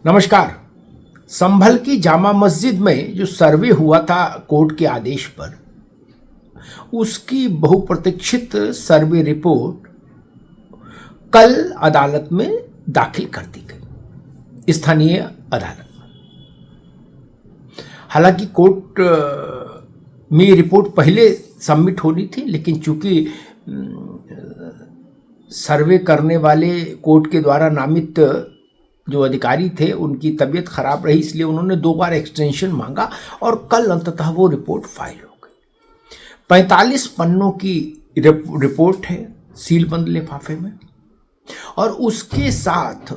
नमस्कार। संभल की जामा मस्जिद में जो सर्वे हुआ था कोर्ट के आदेश पर, उसकी बहुप्रतीक्षित सर्वे रिपोर्ट कल अदालत में दाखिल कर दी गई, स्थानीय अदालत में। हालांकि कोर्ट में ये रिपोर्ट पहले सबमिट होनी थी, लेकिन चूंकि सर्वे करने वाले कोर्ट के द्वारा नामित जो अधिकारी थे उनकी तबीयत खराब रही, इसलिए उन्होंने 2 बार एक्सटेंशन मांगा और कल अंततः वो रिपोर्ट फाइल हो गई। 45 पन्नों की रिपोर्ट है, सीलबंद लिफाफे में, और उसके साथ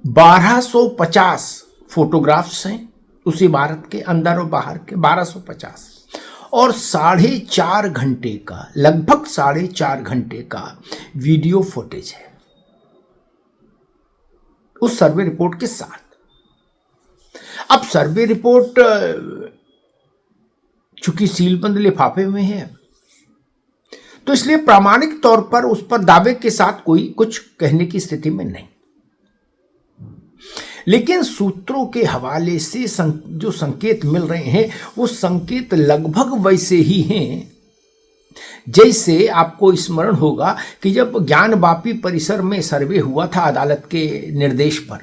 1250 फोटोग्राफ्स हैं उस इमारत के अंदर और बाहर के, 1250, और 4.5 घंटे का, लगभग 4.5 घंटे का वीडियो फुटेज है उस सर्वे रिपोर्ट के साथ। अब सर्वे रिपोर्ट चूंकि सीलबंद लिफाफे में है, तो इसलिए प्रामाणिक तौर पर उस पर दावे के साथ कोई कुछ कहने की स्थिति में नहीं। लेकिन सूत्रों के हवाले से जो संकेत मिल रहे हैं, वो संकेत लगभग वैसे ही हैं जैसे आपको स्मरण होगा कि जब ज्ञानवापी परिसर में सर्वे हुआ था अदालत के निर्देश पर,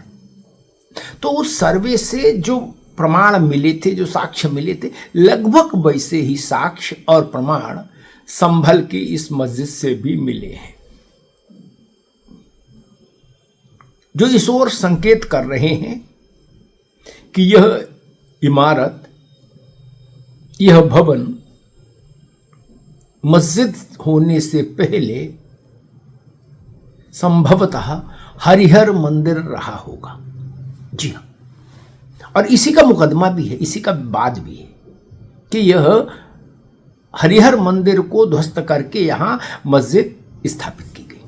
तो उस सर्वे से जो प्रमाण मिले थे, जो साक्ष्य मिले थे, लगभग वैसे ही साक्ष्य और प्रमाण संभल की इस मस्जिद से भी मिले हैं, जो इस ओर संकेत कर रहे हैं कि यह इमारत, यह भवन मस्जिद होने से पहले संभवतः हरिहर मंदिर रहा होगा। जी हाँ, और इसी का मुकदमा भी है, इसी का वाद भी है कि यह हरिहर मंदिर को ध्वस्त करके यहां मस्जिद स्थापित की गई।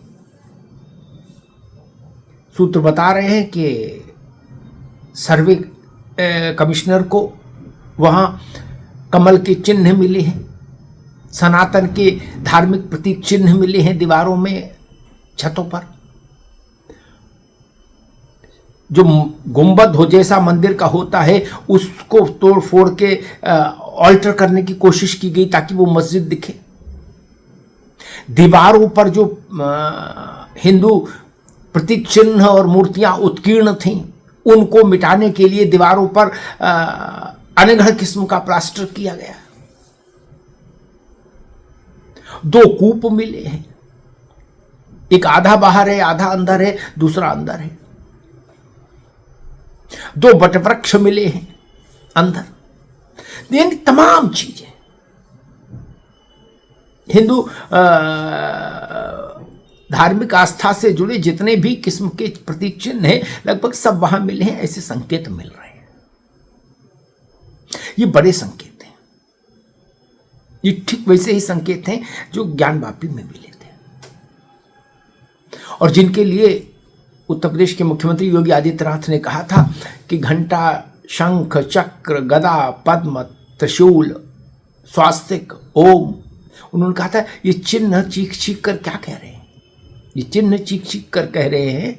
सूत्र बता रहे हैं कि सर्वे कमिश्नर को वहां कमल के चिन्ह मिले हैं, सनातन के धार्मिक प्रतीक चिन्ह मिले हैं दीवारों में, छतों पर। जो गुंबद हो जैसा मंदिर का होता है, उसको तोड़ फोड़ के ऑल्टर करने की कोशिश की गई ताकि वो मस्जिद दिखे। दीवारों पर जो हिंदू प्रतीक चिन्ह और मूर्तियां उत्कीर्ण थीं, उनको मिटाने के लिए दीवारों पर अनगढ़ किस्म का प्लास्टर किया गया। 2 कूप मिले हैं, एक आधा बाहर है, आधा अंदर है, दूसरा अंदर है। 2 वटवृक्ष मिले हैं अंदर। यानी तमाम चीजें हिंदू धार्मिक आस्था से जुड़े जितने भी किस्म के प्रतीक चिन्ह हैं, लगभग सब वहां मिले हैं। ऐसे संकेत मिल रहे हैं। ये बड़े संकेत, ये ठीक वैसे ही संकेत हैं जो ज्ञानवापी में मिले थे, और जिनके लिए उत्तर प्रदेश के मुख्यमंत्री योगी आदित्यनाथ ने कहा था कि घंटा, शंख, चक्र, गदा, पद्म, त्रिशूल, स्वास्तिक, ओम, उन्होंने कहा था ये चिन्ह चीख चीख कर क्या कह रहे हैं? ये चिन्ह चीख चीख कर कह रहे हैं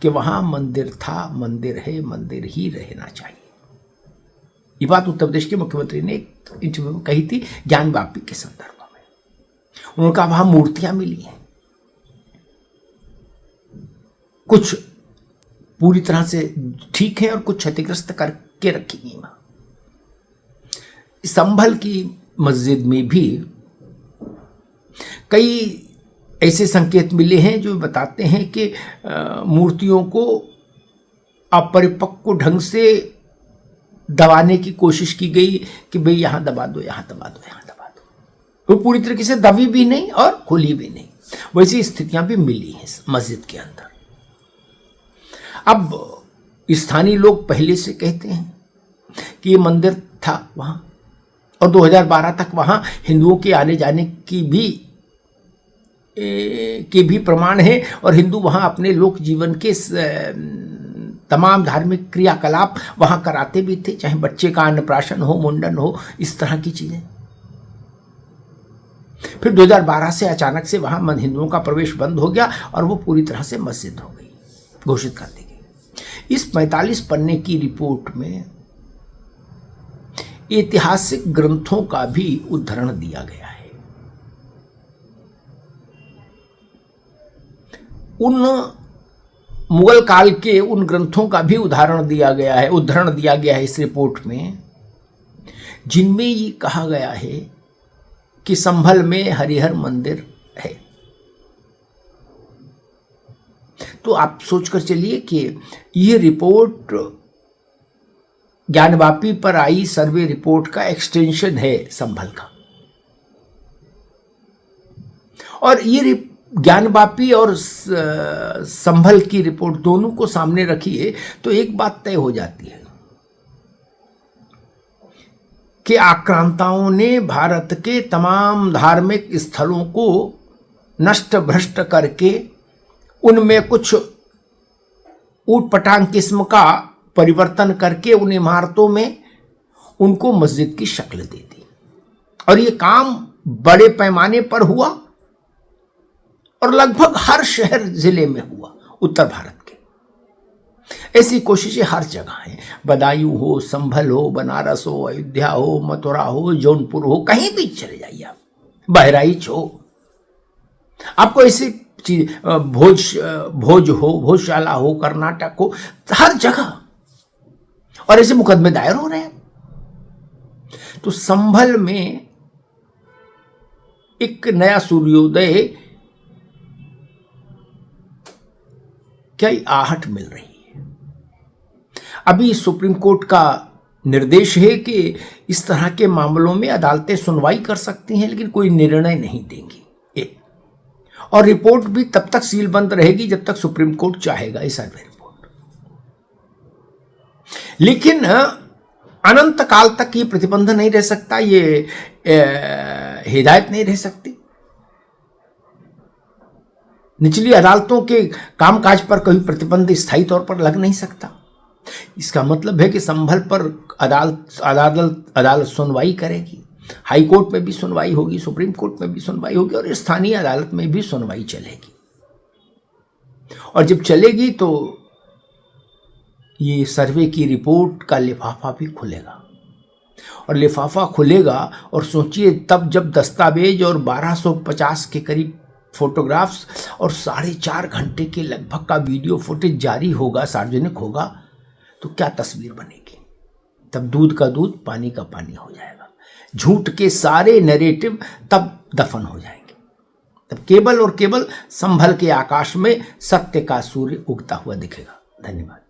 कि वहां मंदिर था, मंदिर है, मंदिर ही रहना चाहिए। ये बात उत्तर प्रदेश के मुख्यमंत्री ने एक इंटरव्यू में कही थी ज्ञानवापी के संदर्भ में। उन्होंने कहा वहां मूर्तियां मिली हैं, कुछ पूरी तरह से ठीक है और कुछ क्षतिग्रस्त करके रखी गई। वहां संभल की मस्जिद में भी कई ऐसे संकेत मिले हैं जो बताते हैं कि मूर्तियों को अपरिपक्व ढंग से दबाने की कोशिश की गई कि भाई यहां दबा दो, यहां दबा दो, यहां दबा दो। वो पूरी तरीके से दबी भी नहीं और खुली भी नहीं, वैसी स्थितियां भी मिली हैं मस्जिद के अंदर। अब स्थानीय लोग पहले से कहते हैं कि ये मंदिर था वहां, और 2012 तक वहां हिंदुओं के आने जाने की भी प्रमाण है, और हिंदू वहां अपने लोक जीवन के तमाम धार्मिक क्रियाकलाप वहां कराते भी थे, चाहे बच्चे का अन्नप्राशन हो, मुंडन हो, इस तरह की चीजें। फिर 2012 से अचानक से वहां हिंदुओं का प्रवेश बंद हो गया और वो पूरी तरह से मस्जिद हो गई, घोषित कर दी गई। इस 45 पन्ने की रिपोर्ट में ऐतिहासिक ग्रंथों का भी उद्धरण दिया गया है। उन मुगल काल के उन ग्रंथों का भी उद्धरण दिया गया है इस रिपोर्ट में, जिनमें ये कहा गया है कि संभल में हरिहर मंदिर है। तो आप सोचकर चलिए कि यह रिपोर्ट ज्ञानवापी पर आई सर्वे रिपोर्ट का एक्सटेंशन है संभल का। और ये ज्ञानवापी और संभल की रिपोर्ट दोनों को सामने रखिए तो एक बात तय हो जाती है कि आक्रांताओं ने भारत के तमाम धार्मिक स्थलों को नष्ट भ्रष्ट करके उनमें कुछ ऊटपटांग किस्म का परिवर्तन करके उन इमारतों में उनको मस्जिद की शक्ल दे दी। और ये काम बड़े पैमाने पर हुआ और लगभग हर शहर जिले में हुआ उत्तर भारत के। ऐसी कोशिशें हर जगह हैं, बदायूं हो, संभल हो, बनारस हो, अयोध्या हो, मथुरा हो, जौनपुर हो, कहीं भी चले जाइए आप, बहराइच हो, आपको ऐसी चीज भोज हो, भोजशाला हो, कर्नाटक हो, हर जगह और ऐसे मुकदमे दायर हो रहे हैं। तो संभल में एक नया सूर्योदय क्या आहट मिल रही है। अभी सुप्रीम कोर्ट का निर्देश है कि इस तरह के मामलों में अदालतें सुनवाई कर सकती हैं लेकिन कोई निर्णय नहीं देंगी। और रिपोर्ट भी तब तक सीलबंद रहेगी जब तक सुप्रीम कोर्ट चाहेगा ये सर्वे रिपोर्ट। लेकिन अनंत काल तक ये प्रतिबंध नहीं रह सकता, ये हिदायत नहीं रह सकती। निचली अदालतों के कामकाज पर कभी प्रतिबंध स्थायी तौर पर लग नहीं सकता। इसका मतलब है कि संभल पर अदालत सुनवाई करेगी, हाई कोर्ट में भी सुनवाई होगी, सुप्रीम कोर्ट में भी सुनवाई होगी और स्थानीय अदालत में भी सुनवाई चलेगी। और जब चलेगी तो ये सर्वे की रिपोर्ट का लिफाफा भी खुलेगा। और लिफाफा खुलेगा और सोचिए तब जब दस्तावेज और 1250 के करीब फोटोग्राफ्स और 4.5 घंटे के लगभग का वीडियो फुटेज जारी होगा, सार्वजनिक होगा, तो क्या तस्वीर बनेगी। तब दूध का दूध, पानी का पानी हो जाएगा। झूठ के सारे नैरेटिव तब दफन हो जाएंगे। तब केवल और केवल संभल के आकाश में सत्य का सूर्य उगता हुआ दिखेगा। धन्यवाद।